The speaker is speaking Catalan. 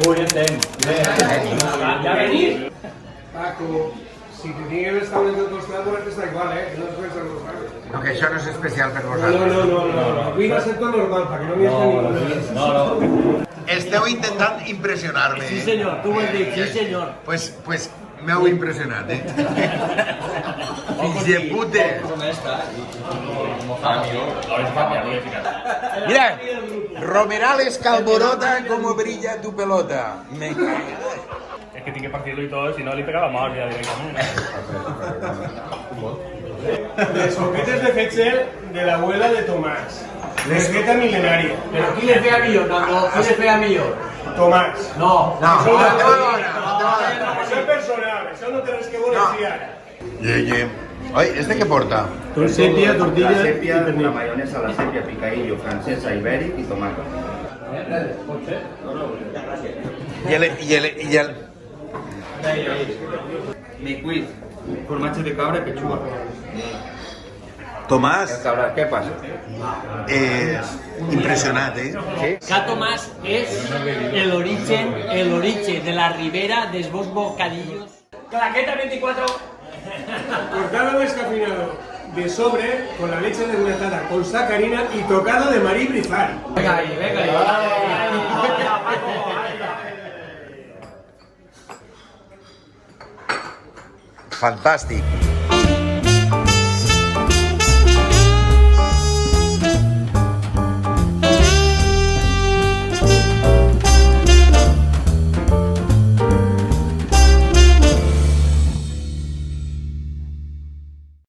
Uy, ya venís. Paco, si te tiene que estar en el costado, pues está igual, que no es pensar los cambios. No, que això no és especial per vosaltres. No. Avui va ser tot normal, perquè no m'hi està No. Esteu intentant impressionar-me. Sí, senyor, tu ho has dit, sí, senyor. Pues m'heu impressionat, Fills de putes. Mira, Romerales Calborota, como brilla tu pelota. Me cago. Es que tiene que partirlo y todo, si no le pegaba más ya directamente. De soquetes de Fetcher de la abuela de Tomás. Resqueta milenaria. Pero qui le feia millor, Nando? Qui le feia millor? Tomás. No. No, Això no te va a Això és personal, això no té res que veure si ara. Oye, ¿este qué porta? Sepia, La tortilla sepia, la mayonesa, la sepia, picadillo, francesa, ibéric y tomate. Y el... Micuit, formatge de cabra, pechuga. Tomás, Cabra, què passa? impressionat, Que Tomàs és l'origen de la ribera dels bons bocadillos. Claqueta 24. cortado descafeinado de sobre con la leche desnatada con sacarina y tocado de Marí Brizal. Venga ahí. fantàstic.